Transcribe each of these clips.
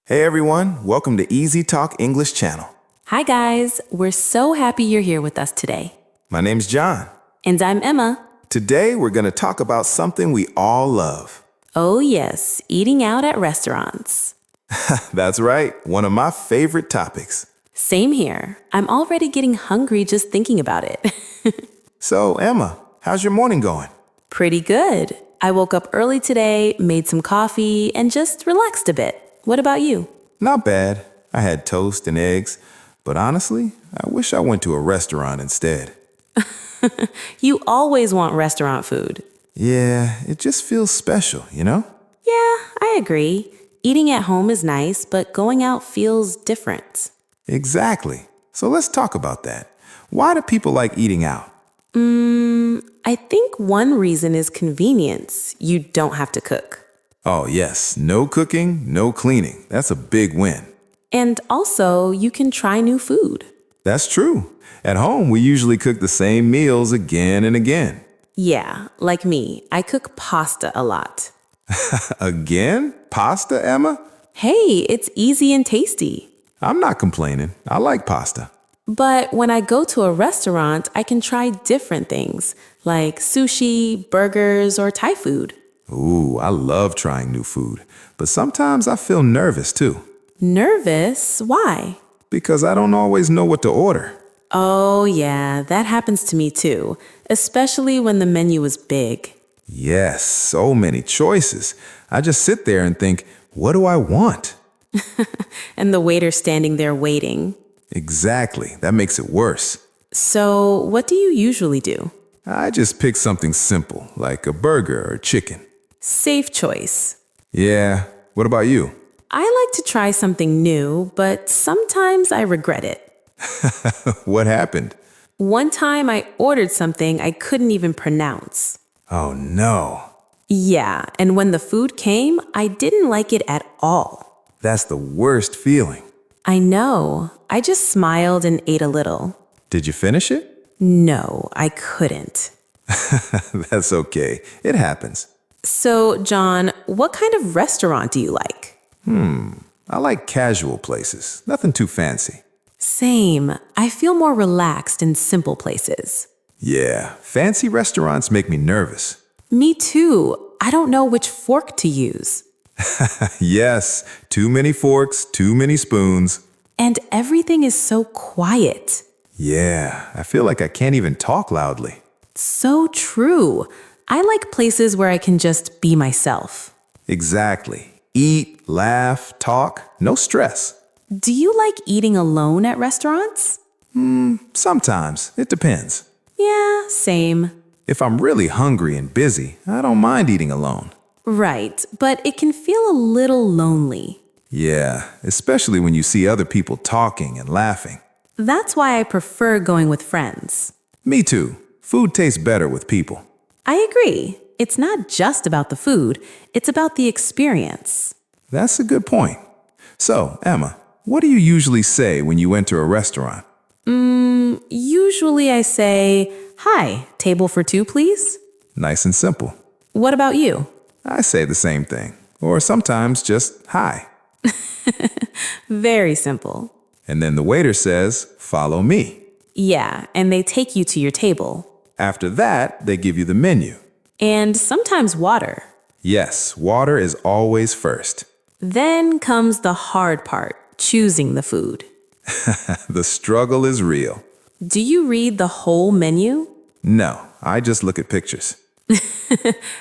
Hey everyone, welcome to Easy Talk English Channel. Hi guys, we're so happy you're here with us today. My name's John. And I'm Emma. Today we're going to talk about something we all love. Oh yes, eating out at restaurants. That's right, one of my favorite topics. Same here. I'm already getting hungry just thinking about it. So Emma, how's your morning going? Pretty good. I woke up early today, made some coffee, and just relaxed a bit. What about you? Not bad. I had toast and eggs, but honestly, I wish I went to a restaurant instead. You always want restaurant food. Yeah, it just feels special, you know? Yeah, I agree. Eating at home is nice, but going out feels different. Exactly. So let's talk about that. Why do people like eating out? I think one reason is convenience. You don't have to cook. Oh yes, no cooking, no cleaning. That's a big win. And also, you can try new food. That's true. At home, we usually cook the same meals again and again. Yeah, like me, I cook pasta a lot. Again? Pasta, Emma? Hey, it's easy and tasty. I'm not complaining. I like pasta. But when I go to a restaurant, I can try different things, like sushi, burgers, or Thai food. Ooh, I love trying new food. But sometimes I feel nervous too, Nervous? Why? because I don't always know what to order. Oh, yeah, that happens to me too, especially when the menu is big. Yes, so many choices. I just sit there and think, what do I want? And the waiter standing there waiting. Exactly. That makes it worse. So, what do you usually do? I just pick something simple, like a burger or chicken. Safe choice. Yeah. What about you? I like to try something new, but sometimes I regret it. What happened? One time I ordered something I couldn't even pronounce. Oh no. Yeah, and when the food came, I didn't like it at all. That's the worst feeling. I know. I just smiled and ate a little. Did you finish it? No, I couldn't. That's okay. It happens. So, John, what kind of restaurant do you like? I like casual places. Nothing too fancy. Same. I feel more relaxed in simple places. Yeah, fancy restaurants make me nervous. Me too. I don't know which fork to use. Yes, too many forks, too many spoons. And everything is so quiet. Yeah, I feel like I can't even talk loudly. So true. I like places where I can just be myself. Exactly. Eat, laugh, talk, no stress. Do you like eating alone at restaurants? Sometimes, it depends. Yeah, same. If I'm really hungry and busy, I don't mind eating alone. Right, but it can feel a little lonely. Yeah, especially when you see other people talking and laughing. That's why I prefer going with friends. Me too. Food tastes better with people. I agree. It's not just about the food, it's about the experience. That's a good point. So, Emma, what do you usually say when you enter a restaurant? Usually I say, "Hi, table for two, please?" Nice and simple. What about you? I say the same thing. Or sometimes just hi. Very simple. And then the waiter says, follow me. Yeah, and they take you to your table. After that, they give you the menu. And sometimes water. Yes, water is always first. Then comes the hard part, choosing the food. The struggle is real. Do you read the whole menu? No, I just look at pictures.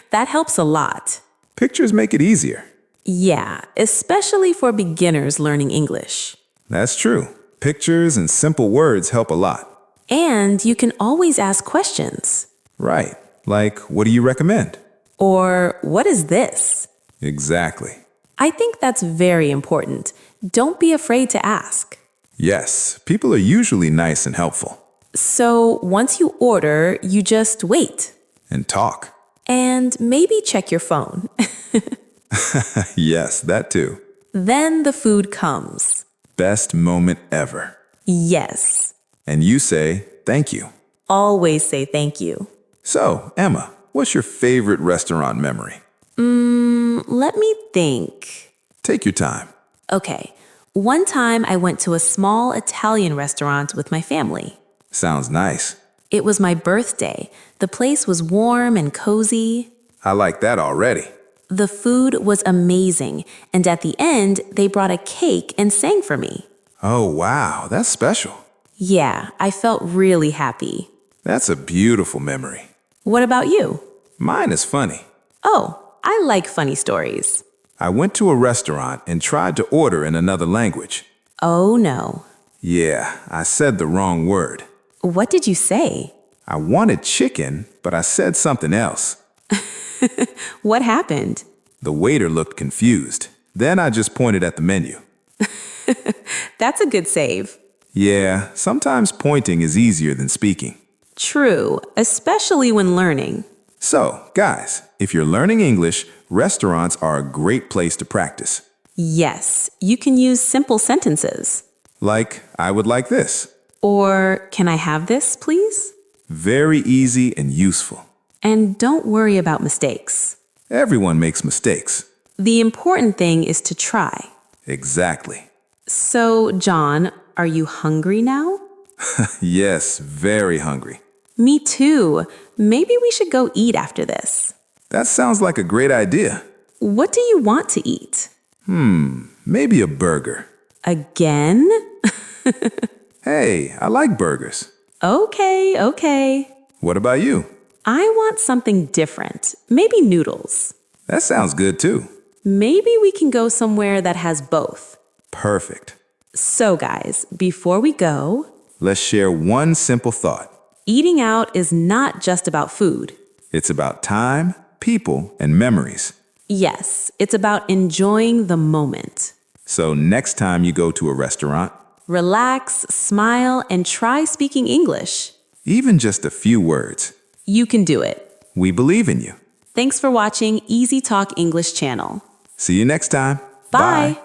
That helps a lot. Pictures make it easier. Yeah, especially for beginners learning English. That's true. Pictures and simple words help a lot. And you can always ask questions. Right. Like, what do you recommend? Or, what is this? Exactly. I think that's very important. Don't be afraid to ask. Yes, people are usually nice and helpful. So, once you order, you just wait. And talk. And maybe check your phone. Yes, that too. Then the food comes. Best moment ever. Yes. And you say, thank you. Always say thank you. So, Emma, what's your favorite restaurant memory? Let me think. Take your time. Okay, one time I went to a small Italian restaurant with my family. Sounds nice. It was my birthday. The place was warm and cozy. I like that already. The food was amazing, and at the end, they brought a cake and sang for me. Oh, wow, that's special. Yeah, I felt really happy. That's a beautiful memory. What about you? Mine is funny. Oh, I like funny stories. I went to a restaurant and tried to order in another language. Oh no. Yeah, I said the wrong word. What did you say? I wanted chicken, but I said something else. What happened? The waiter looked confused. Then I just pointed at the menu. That's a good save. Yeah, sometimes pointing is easier than speaking. True, especially when learning. So, guys, if you're learning English, restaurants are a great place to practice. Yes, you can use simple sentences. Like, I would like this. Or, can I have this, please? Very easy and useful. And don't worry about mistakes. Everyone makes mistakes. The important thing is to try. Exactly. So, John, are you hungry now? Yes, very hungry. Me too. Maybe we should go eat after this. That sounds like a great idea. What do you want to eat? Maybe a burger. Again? Hey, I like burgers. Okay. What about you? I want something different. Maybe noodles. That sounds good too. Maybe we can go somewhere that has both. Perfect. So, guys, before we go, Let's share one simple thought. eating out is not just about food. It's about time, people, and memories. Yes, it's about enjoying the moment. So next time you go to a restaurant, Relax, smile, and try speaking English. even just a few words, You can do it. we believe in you. Thanks for watching Easy Talk English channel. See you next time. Bye.